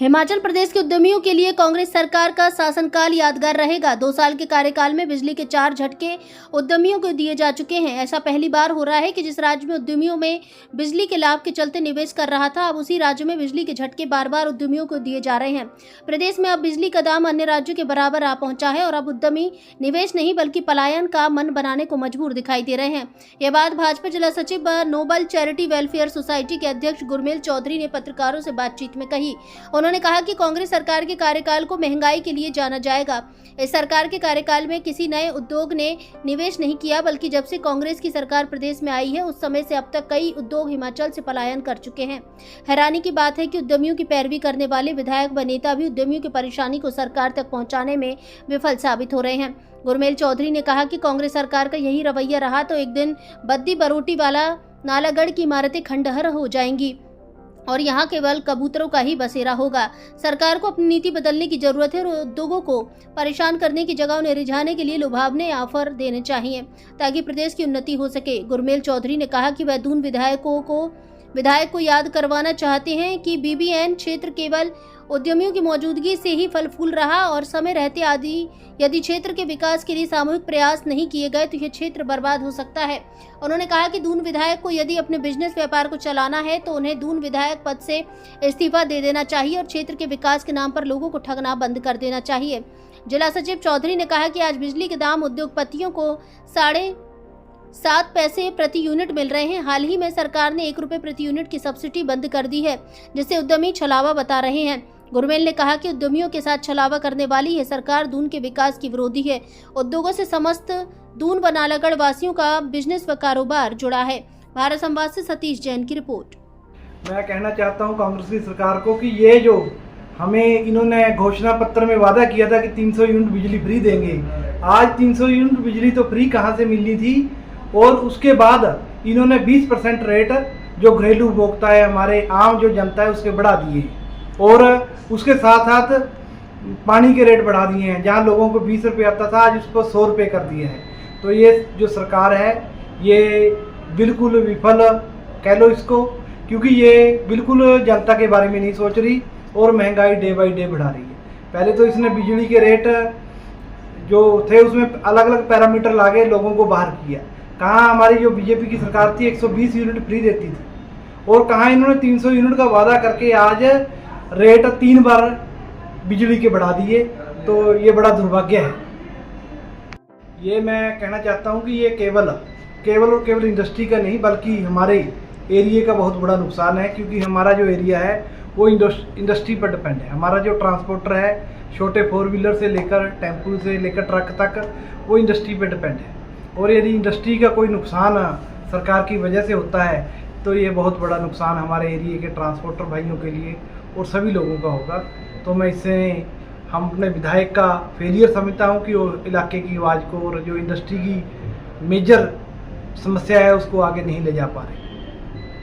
हिमाचल प्रदेश के उद्यमियों के लिए कांग्रेस सरकार का शासनकाल यादगार रहेगा। 2 साल के कार्यकाल में बिजली के 4 झटके उद्यमियों को दिए जा चुके हैं। ऐसा पहली बार हो रहा है कि जिस राज्य में उद्यमियों में बिजली के लाभ के चलते निवेश कर रहा था, अब उसी राज्य में बिजली के झटके बार बार उद्यमियों को दिए जा रहे हैं। प्रदेश में अब बिजली का दाम अन्य राज्यों के बराबर आ पहुंचा है और अब उद्यमी निवेश नहीं बल्कि पलायन का मन बनाने को मजबूर दिखाई दे रहे हैं। ये बात भाजपा जिला सचिव व नोबल चैरिटी वेलफेयर सोसाइटी के अध्यक्ष गुरमेल चौधरी ने पत्रकारों से बातचीत में कही। उन्होंने कहा कि कांग्रेस सरकार के कार्यकाल को महंगाई के लिए जाना जाएगा। इस सरकार के कार्यकाल में किसी नए उद्योग ने निवेश नहीं किया, बल्कि जब से कांग्रेस की सरकार प्रदेश में आई है उस समय से अब तक कई उद्योग हिमाचल से पलायन कर चुके हैं। हैरानी की बात है कि उद्यमियों की पैरवी करने वाले विधायक व नेता भी उद्यमियों की परेशानी को सरकार तक पहुंचाने में विफल साबित हो रहे हैं। गुरमेल चौधरी ने कहा कि कांग्रेस सरकार का यही रवैया रहा तो एक दिन बद्दी बरोटी वाला नालागढ़ की इमारतें खंडहर हो जाएंगी और यहाँ केवल कबूतरों का ही बसेरा होगा। सरकार को अपनी नीति बदलने की जरूरत है और उद्योगों को परेशान करने की जगह उन्हें रिझाने के लिए लुभावने ऑफर देने चाहिए ताकि प्रदेश की उन्नति हो सके। गुरमेल चौधरी ने कहा कि वह दून विधायक को याद करवाना चाहते हैं कि बीबीएन क्षेत्र केवल उद्यमियों की मौजूदगी से ही फल फूल रहा और समय रहते आदि यदि क्षेत्र के विकास के लिए सामूहिक प्रयास नहीं किए गए तो यह क्षेत्र बर्बाद हो सकता है। उन्होंने कहा कि दून विधायक को यदि अपने बिजनेस व्यापार को चलाना है तो उन्हें दून विधायक पद से इस्तीफा दे देना चाहिए और क्षेत्र के विकास के नाम पर लोगों को ठगना बंद कर देना चाहिए। जिला सचिव चौधरी ने कहा कि आज बिजली के दाम उद्योगपतियों को 7.5 पैसे प्रति यूनिट मिल रहे हैं। हाल ही में सरकार ने 1 रुपए प्रति यूनिट की सब्सिडी बंद कर दी है, जिससे उद्यमी छलावा बता रहे हैं। गुरमेल ने कहा कि उद्यमियों के साथ छलावा करने वाली यह सरकार दून के विकास की विरोधी है। उद्योगों से समस्त दून व नालागढ़ वासियों का बिजनेस व कारोबार जुड़ा है। भारत संवाद से सतीश जैन की रिपोर्ट। मैं कहना चाहता हूं कांग्रेस की सरकार को कि ये जो हमें इन्होंने घोषणा पत्र में वादा किया था कि 300 यूनिट बिजली फ्री देंगे, आज 300 यूनिट बिजली तो फ्री कहां से मिलनी थी। और उसके बाद इन्होंने 20% रेट जो घरेलू उपभोक्ता है, हमारे आम जो जनता है, उसके बढ़ा दिए और उसके साथ साथ पानी के रेट बढ़ा दिए हैं। जहां लोगों को 20 रुपये आता था, आज उसको 100 रुपये कर दिए हैं। तो ये जो सरकार है ये बिल्कुल विफल कह लो इसको, क्योंकि ये बिल्कुल जनता के बारे में नहीं सोच रही और महंगाई डे बाई डे बढ़ा रही है। पहले तो इसने बिजली के रेट जो थे उसमें अलग अलग पैरामीटर लाके लोगों को बाहर किया। कहाँ हमारी जो बीजेपी की सरकार थी 120 यूनिट फ्री देती थी और कहाँ इन्होंने 300 यूनिट का वादा करके आज रेट 3 बार बिजली के बढ़ा दिए। तो ये बड़ा दुर्भाग्य है। ये मैं कहना चाहता हूँ कि ये केवल और केवल इंडस्ट्री का नहीं बल्कि हमारे एरिया का बहुत बड़ा नुकसान है, क्योंकि हमारा जो एरिया है वो इंडस्ट्री पर डिपेंड है। हमारा जो ट्रांसपोर्टर है, छोटे 4 व्हीलर से लेकर टेम्पू से लेकर ट्रक तक, वो इंडस्ट्री पर डिपेंड है। और यदि इंडस्ट्री का कोई नुकसान सरकार की वजह से होता है तो ये बहुत बड़ा नुकसान हमारे एरिया के ट्रांसपोर्टर भाइयों के लिए और सभी लोगों का होगा। तो मैं इससे हम अपने विधायक का फेलियर समझता हूँ कि वो इलाके की आवाज़ को और जो इंडस्ट्री की मेजर समस्या है उसको आगे नहीं ले जा पा रहे।